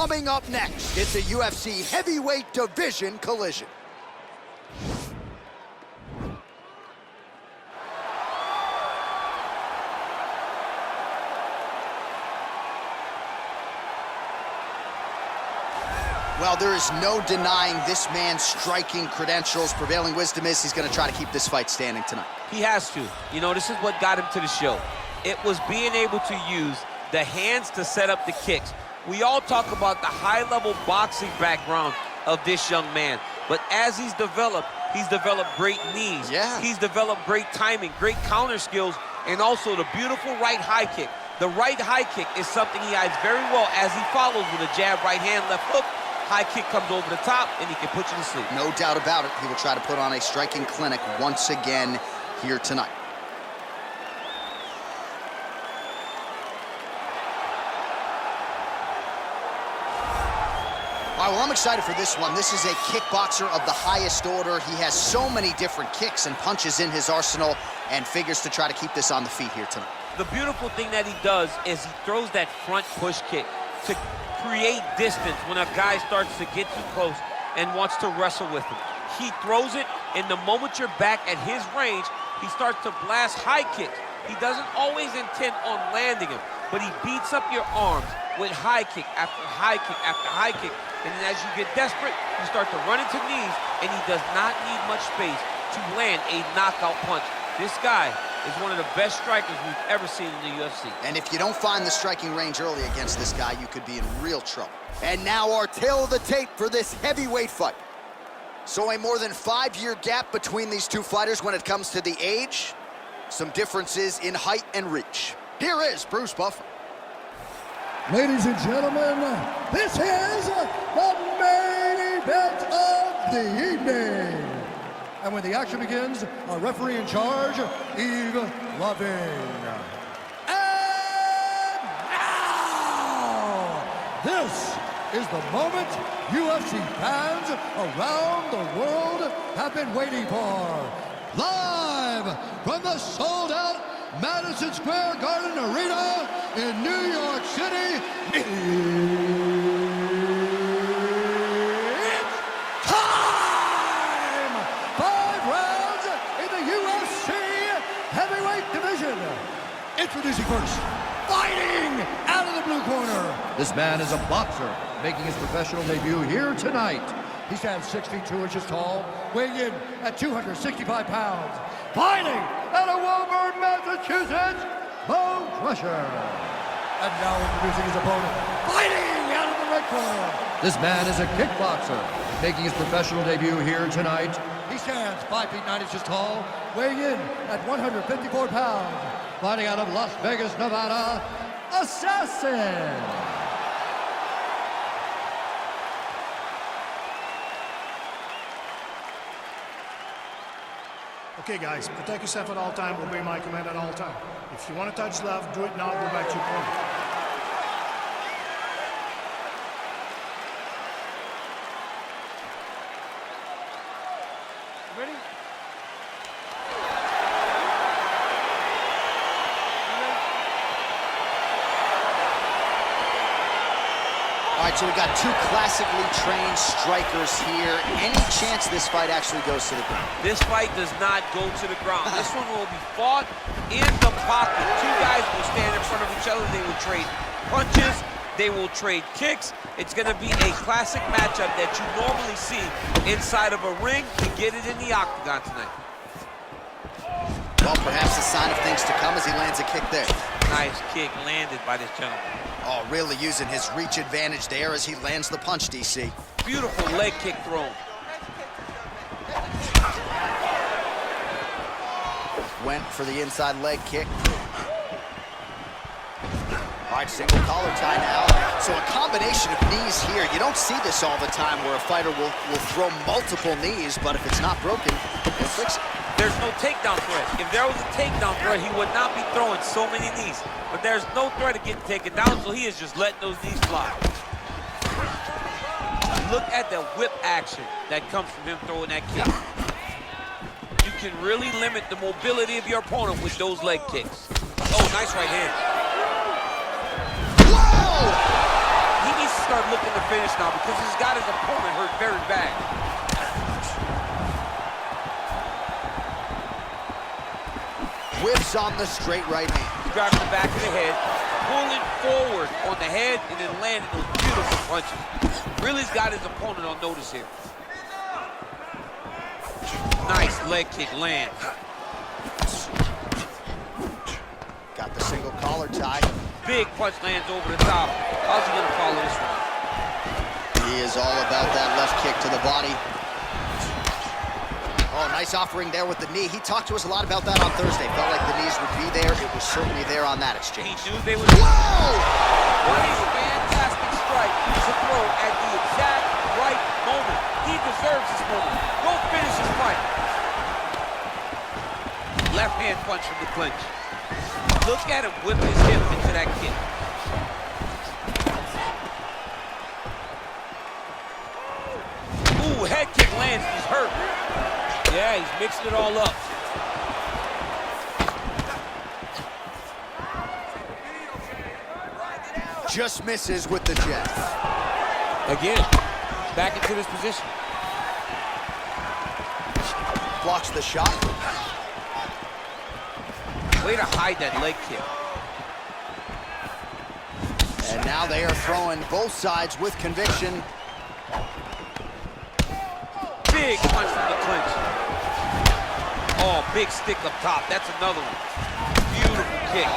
Coming up next, it's a UFC heavyweight division collision. Well, there is no denying this man's striking credentials. Prevailing wisdom is he's going to try to keep this fight standing tonight. He has to. You know, this is what got him to the show. It was being able to use the hands to set up the kicks. We all talk about the high-level boxing background of this young man. But as he's developed great knees. Yeah. He's developed great timing, great counter skills, and also the beautiful right high kick. The right high kick is something he hides very well as he follows with a jab, right hand, left hook. High kick comes over the top, and he can put you to sleep. No doubt about it. He will try to put on a striking clinic once again here tonight. All right, well, I'm excited for this one. This is a kickboxer of the highest order. He has so many different kicks and punches in his arsenal and figures to try to keep this on the feet here tonight. The beautiful thing that he does is he throws that front push kick to create distance when a guy starts to get too close and wants to wrestle with him. He throws it, and the moment you're back at his range, he starts to blast high kicks. He doesn't always intend on landing him, but he beats up your arms with high kick after high kick after high kick. And then as you get desperate, you start to run into knees, and he does not need much space to land a knockout punch. This guy is one of the best strikers we've ever seen in the UFC. And if you don't find the striking range early against this guy, you could be in real trouble. And now our tail of the tape for this heavyweight fight. So a more than 5-year gap between these two fighters when it comes to the age. Some differences in height and reach. Here is Bruce Buffer. Ladies and gentlemen, this is the main event of the evening. And when the action begins, our referee in charge, Yves Lavigne. And now, this is the moment UFC fans around the world have been waiting for. Live from the sold-out Madison Square Garden Arena in New York City, it's time! 5 rounds in the UFC heavyweight division. Introducing first, fighting out of the blue corner. This man is a boxer, making his professional debut here tonight. He stands 6 feet 2 inches tall, weighing in at 265 pounds. Fighting out of Woburn, Massachusetts, Bone Crusher. And now introducing his opponent, fighting out of the red corner. This man is a kickboxer, making his professional debut here tonight. He stands 5 feet 9 inches tall, weighing in at 154 pounds. Fighting out of Las Vegas, Nevada, Assassin. Okay, guys, protect yourself at all times, obey my command at all times. If you want to touch left, do it now, go back to your corner. Ready? All right, so we got 2 classically trained strikers here. Any chance this fight actually goes to the ground? This fight does not go to the ground. This one will be fought in the pocket. 2 guys will stand in front of each other. They will trade punches. They will trade kicks. It's going to be a classic matchup that you normally see inside of a ring. You get it in the octagon tonight. Well, perhaps a sign of things to come as he lands a kick there. Nice kick landed by this gentleman. Oh, really using his reach advantage there as he lands the punch, DC. Beautiful leg kick thrown. Went for the inside leg kick. All right, single collar tie now. So a combination of knees here. You don't see this all the time where a fighter will throw multiple knees, but if it's not broken, he'll fix it. There's no takedown threat. If there was a takedown threat, he would not be throwing so many knees. But there's no threat of getting taken down, so he is just letting those knees fly. Look at the whip action that comes from him throwing that kick. You can really limit the mobility of your opponent with those leg kicks. Oh, nice right hand. Whoa! He needs to start looking to finish now because he's got his opponent hurt very bad. Whips on the straight right hand. He's driving the back of the head, pulling forward on the head, and then landing those beautiful punches. Really's got his opponent on notice here. Nice leg kick lands. Got the single collar tie. Big punch lands over the top. How's he gonna follow this one? He is all about that left kick to the body. Oh, nice offering there with the knee. He talked to us a lot about that on Thursday. Felt like the knees would be there. It was certainly there on that exchange. He knew they would. Whoa! Nice, fantastic strike to throw at the exact right moment. He deserves this moment. Go finish his fight. Left hand punch from the clinch. Look at him whip his hip into that kick. Ooh, head kick lands. He's hurt. Yeah, he's mixed it all up. Just misses with the jab. Again, back into this position. Blocks the shot. Way to hide that leg kick. And now they are throwing both sides with conviction. Big punch from the clinch. Oh, big stick up top. That's another one. Beautiful kick.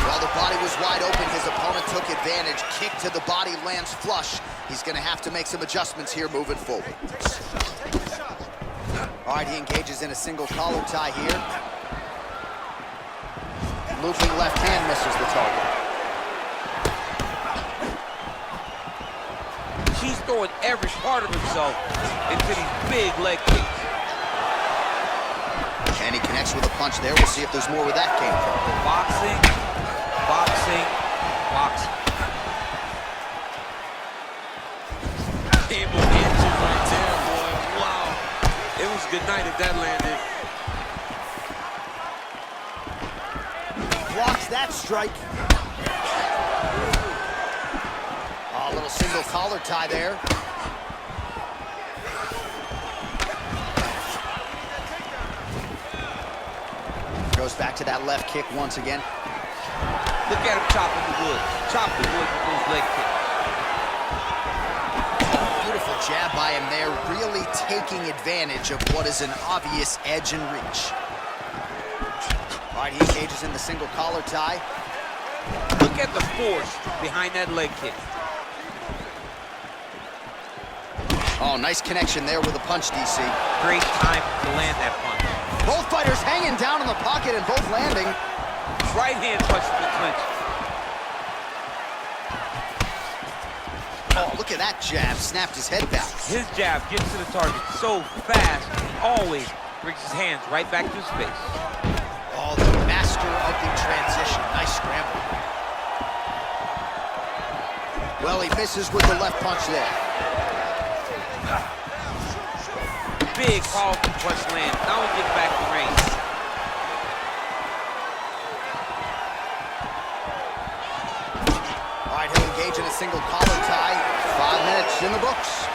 While the body was wide open, his opponent took advantage. Kick to the body lands flush. He's going to have to make some adjustments here moving forward. All right, he engages in a single collar tie here. Looping left hand misses the target. He's throwing every part of himself into these big leg kicks. And he connects with a punch there. We'll see if there's more where that came from. Boxing, boxing, boxing. Game of inches right there, boy. Wow. It was a good night if that landed. Blocks that strike. Oh, a little single collar tie there. Goes back to that left kick once again. Look at him chopping the wood. Chop the wood with those leg kicks. Beautiful jab by him there, really taking advantage of what is an obvious edge and reach. All right, he engages in the single collar tie. Look at the force behind that leg kick. Oh, nice connection there with a punch, DC. Great time to land that punch. Both fighters hanging down in the pocket and both landing. Right hand punch from the clinch. Oh, look at that jab. Snapped his head back. His jab gets to the target so fast, always brings his hands right back to his face. Oh, the master of the transition. Nice scramble. Well, he misses with the left punch there. Big, powerful punch land. Now we get back to range. All right, he'll engage in a single collar tie. 5 minutes in the books.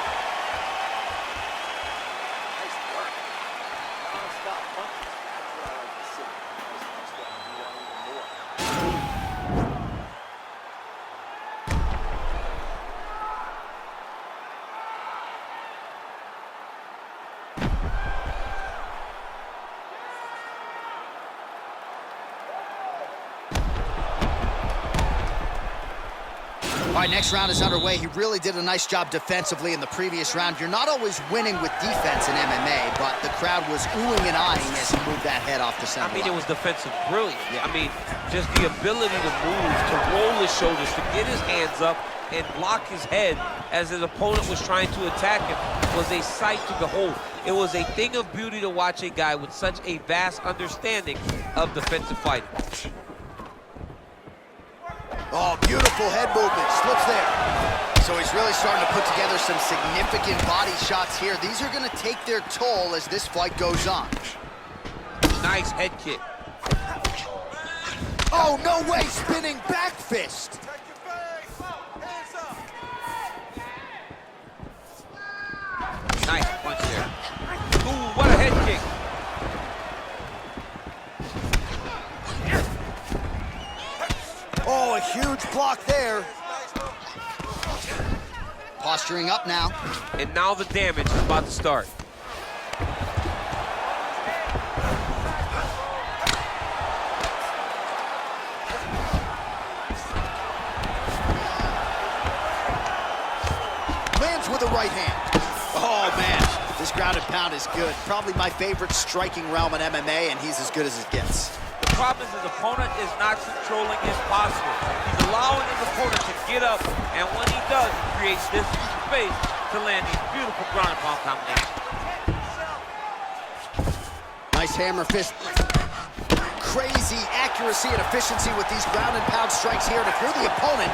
All right, next round is underway. He really did a nice job defensively in the previous round. You're not always winning with defense in MMA, but the crowd was oohing and eyeing as he moved that head off the center. I mean, it was defensive brilliance. Yeah. I mean, just the ability to move, to roll his shoulders, to get his hands up and block his head as his opponent was trying to attack him was a sight to behold. It was a thing of beauty to watch a guy with such a vast understanding of defensive fighting. Oh, beautiful head movement, slips there. So he's really starting to put together some significant body shots here. These are gonna take their toll as this fight goes on. Nice head kick. Oh, no way, spinning back fist. block there. Posturing up now. And now the damage is about to start. Lands with a right hand. Oh, man, this ground and pound is good. Probably my favorite striking realm in MMA, and he's as good as it gets. The problem is his opponent is not controlling his posture. He's allowing his opponent to get up, and when he does, he creates this space to land these beautiful ground and pound combinations. Nice hammer fist. Crazy accuracy and efficiency with these ground and pound strikes here. And if you're the opponent,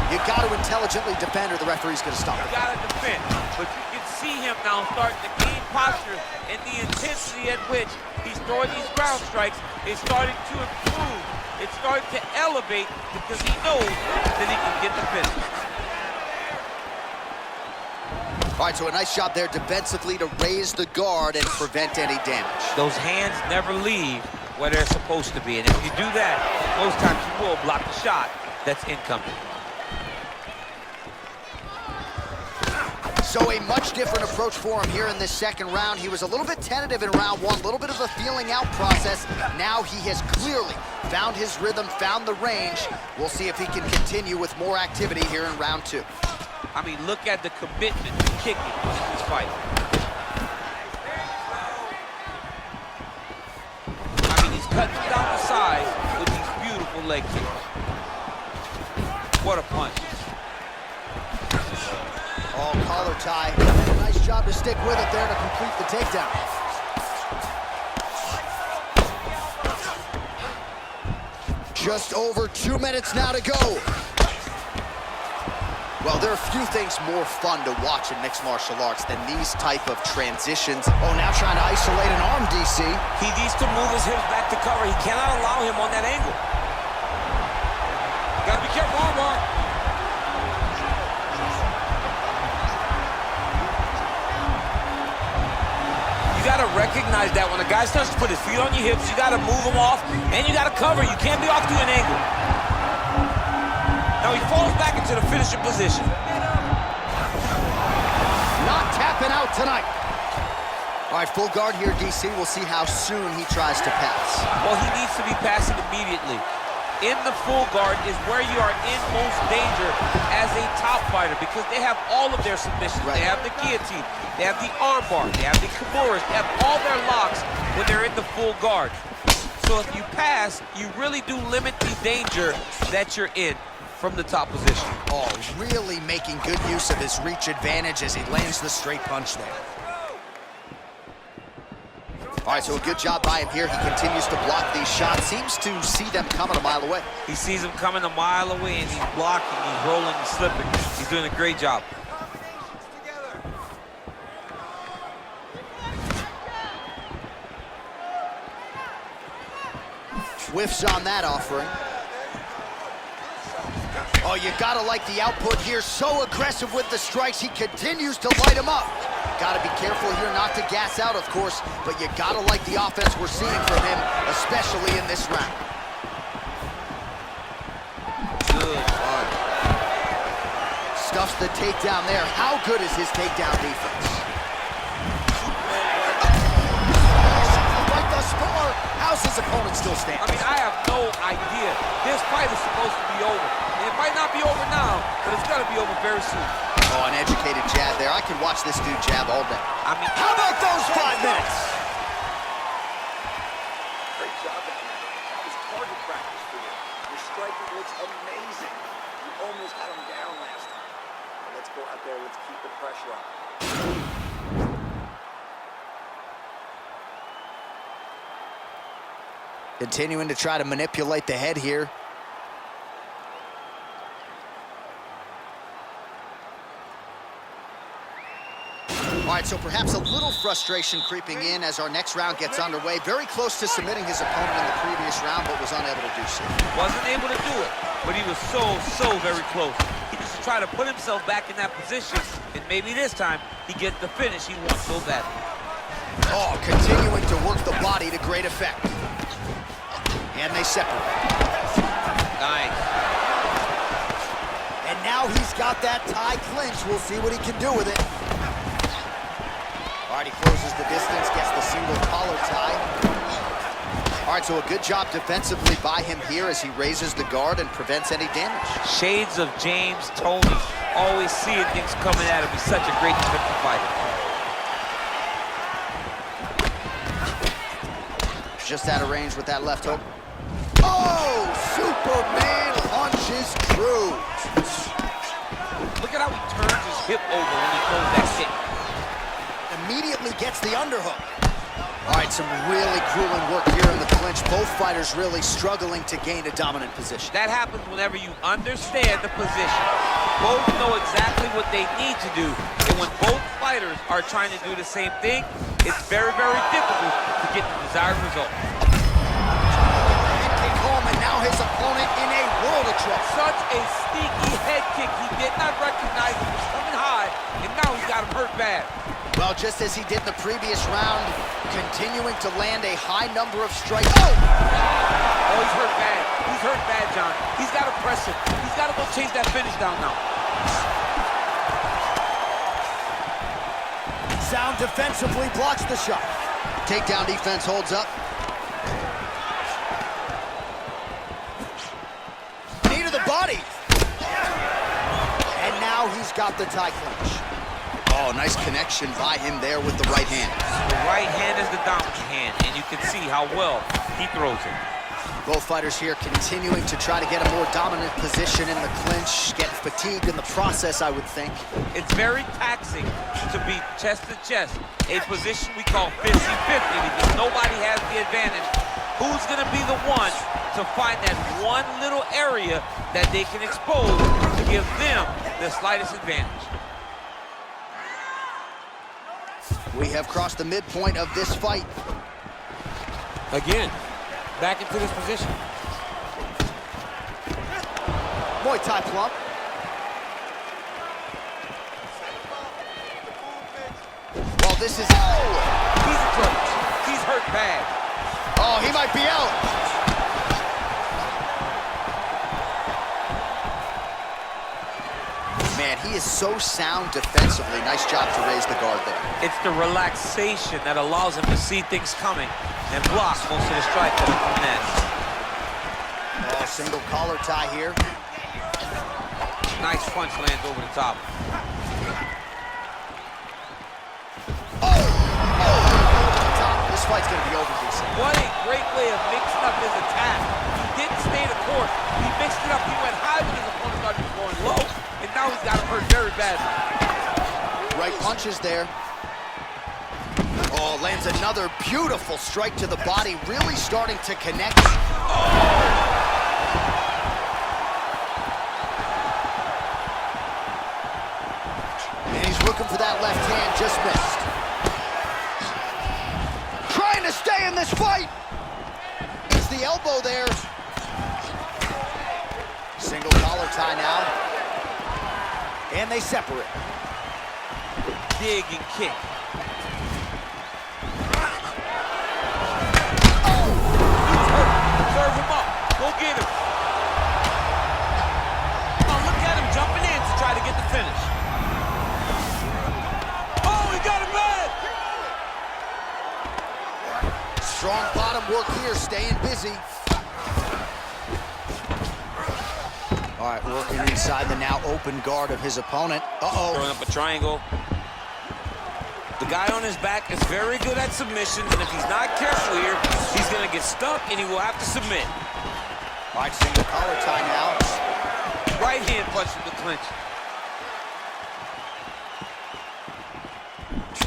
you got to intelligently defend, or the referee's going to stop it. You got to defend, but you can see him now starting to gain posture, and the intensity at which he's throwing these ground strikes is starting to improve. It's starting to elevate because he knows that he can get the finish. All right, so a nice job there defensively to raise the guard and prevent any damage. Those hands never leave where they're supposed to be, and if you do that, most times you will block the shot that's incoming. So a much different approach for him here in this second round. He was a little bit tentative in round one, a little bit of a feeling out process. Now he has clearly found his rhythm, found the range. We'll see if he can continue with more activity here in round two. I mean, look at the commitment to kicking in this fight. I mean, he's cutting down the side with these beautiful leg kicks. What a punch. Oh, collar tie. Nice job to stick with it there to complete the takedown. Just over 2 minutes now to go. Well, there are few things more fun to watch in mixed martial arts than these type of transitions. Oh, now trying to isolate an arm, DC. He needs to move his hips back to cover. He cannot allow him on that angle. Gotta be careful, armbar. You gotta recognize that when a guy starts to put his feet on your hips, you gotta move him off, and you gotta cover. You can't be off to an angle. Now he falls back into the finishing position. Not tapping out tonight. All right, full guard here, DC. We'll see how soon he tries to pass. Well, he needs to be passing immediately. In the full guard is where you are in most danger as a top fighter because they have all of their submissions. Right. They have the guillotine, they have the armbar, they have the kimuras, they have all their locks when they're in the full guard. So if you pass, you really do limit the danger that you're in from the top position. Oh, really making good use of his reach advantage as he lands the straight punch there. All right, so a good job by him here. He continues to block these shots. Seems to see them coming a mile away. He sees them coming a mile away, and he's blocking, he's rolling, he's slipping. He's doing a great job. Whiffs on that offering. Oh, you gotta like the output here. So aggressive with the strikes. He continues to light him up. Gotta be careful here not to gas out, of course, but you gotta like the offense we're seeing from him, especially in this round. Good punch. Stuffs the takedown there. How good is his takedown defense? Right thus far, how's his opponent still standing? I mean, I have no idea. This fight is supposed to be over. It might not be over now, but it's gonna be over very soon. Oh, an educated jab there. I could watch this dude jab all day. I mean, how about those 5 minutes? Great job at that. It's target practice for you. Your striking looks amazing. You almost had him down last time. Now let's go out there. Let's keep the pressure on. Continuing to try to manipulate the head here. All right, so perhaps a little frustration creeping in as our next round gets underway. Very close to submitting his opponent in the previous round, but was unable to do so. Wasn't able to do it, but he was so very close. He just tried to put himself back in that position, and maybe this time he gets the finish he wants so badly. Oh, continuing to work the body to great effect. And they separate. Nice. now he's got that tie clinch. We'll see what he can do with it. All right, he closes the distance, gets the single collar tie. All right, so a good job defensively by him here as he raises the guard and prevents any damage. Shades of James Toney. Always seeing things coming at him. He's such a great defensive fighter. Just out of range with that left hook. Oh, Superman punches true. Look at how he turns his hip over when he throws that kick. Immediately gets the underhook. All right, some really grueling work here in the clinch. Both fighters really struggling to gain a dominant position. That happens whenever you understand the position. Both know exactly what they need to do. And when both fighters are trying to do the same thing, it's very, very difficult to get the desired result. And kick home, and now his opponent in a world of trouble. Such a sneaky head kick. He did not recognize it was coming high, and now he's got him hurt bad. Well, just as he did in the previous round, continuing to land a high number of strikes. Oh! Oh, he's hurt bad. He's hurt bad, John. He's got to press it. He's got to go chase that finish down now. Sound defensively blocks the shot. Takedown defense holds up. Knee to the body. And now he's got the tie clinch. Oh, nice connection by him there with the right hand. The right hand is the dominant hand, and you can see how well he throws it. Both fighters here continuing to try to get a more dominant position in the clinch, get fatigued in the process, I would think. It's very taxing to be chest to chest, a position we call 50-50 because nobody has the advantage. Who's going to be the one to find that one little area that they can expose to give them the slightest advantage? We have crossed the midpoint of this fight. Again, back into this position. Muay Thai plump. Well, this is... Oh! He's in trouble. He's hurt bad. Oh, he might be out. Man, he is so sound defensively. Nice job to raise the guard there. It's the relaxation that allows him to see things coming and block most of the strikes that are coming at him. Oh, single collar tie here. Nice punch lands over the top. Oh! This fight's gonna be over, DC. What a great way of mixing up his attack. He didn't stay the course. He mixed it up. He went high when his opponent started going low. And now he's got him hurt very badly. Right punches there. Oh, lands another beautiful strike to the body, really starting to connect. And he's looking for that left hand, just missed. Trying to stay in this fight. Is the elbow there. Single collar tie now. And they separate. Dig and kick. Oh! He's hurt. Serve him up. Go get him. Oh, look at him jumping in to try to get the finish. Oh, he got him bad. Strong bottom work here, staying busy. All right, working inside the now open guard of his opponent. Uh-oh. Throwing up a triangle. The guy on his back is very good at submissions, and if he's not careful here, he's going to get stuck, and he will have to submit. All right, single collar tie now. Right hand punch from the clinch.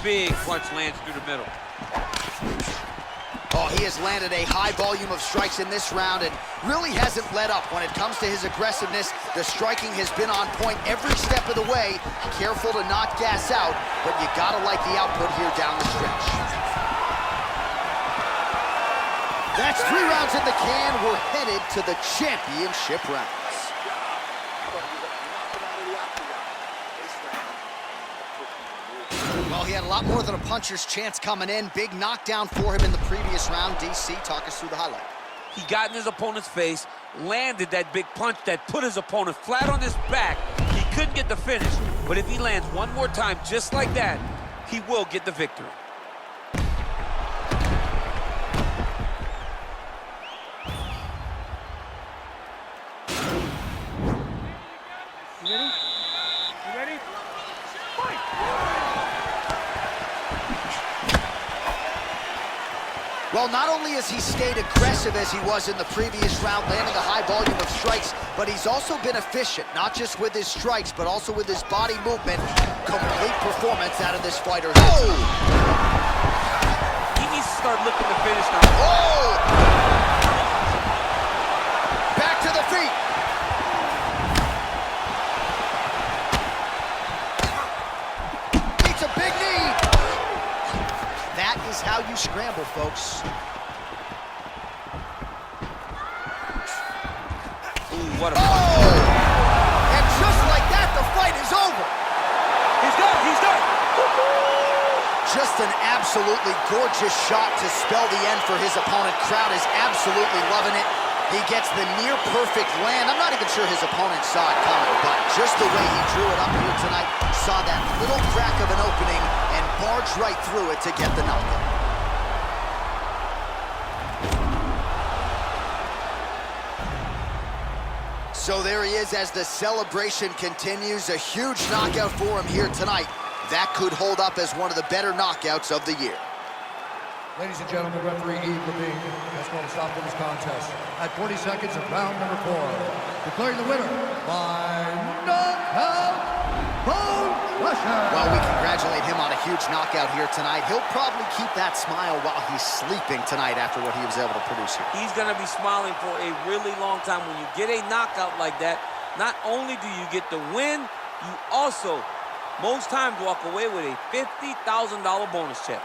Big punch lands through the middle. Oh, he has landed a high volume of strikes in this round and really hasn't let up. When it comes to his aggressiveness, the striking has been on point every step of the way. Careful to not gas out, but you gotta like the output here down the stretch. That's 3 rounds in the can. We're headed to the championship rounds. Well, he had a lot more than a puncher's chance coming in. Big knockdown for him in the previous round. DC, talk us through the highlight. He got in his opponent's face, landed that big punch that put his opponent flat on his back. He couldn't get the finish, but if he lands one more time just like that, he will get the victory. You ready? You ready? Fight! Well, not only has he stayed aggressive as he was in the previous round, landing a high volume of strikes, but he's also been efficient, not just with his strikes, but also with his body movement. Complete performance out of this fighter. Oh! He needs to start looking to finish now. Oh! Back to the feet. It's a big knee. That is how you scramble, folks. Ooh, what a Oh! And just like that, the fight is over. He's done, he's done. Just an absolutely gorgeous shot to spell the end for his opponent. Crowd is absolutely loving it. He gets the near-perfect land. I'm not even sure his opponent saw it coming, but just the way he drew it up here tonight, saw that little crack of an opening and barged right through it to get the knockout. So there he is as the celebration continues. A huge knockout for him here tonight. That could hold up as one of the better knockouts of the year. Ladies and gentlemen, referee Lee Hoi-chuen has called a stop to this contest at 40 seconds of round number 4. Declaring the winner by knockout, bone crusher. Well, we congratulate him on a huge knockout here tonight. He'll probably keep that smile while he's sleeping tonight after what he was able to produce here. He's gonna be smiling for a really long time. When you get a knockout like that, not only do you get the win, you also, most times, walk away with a $50,000 bonus check.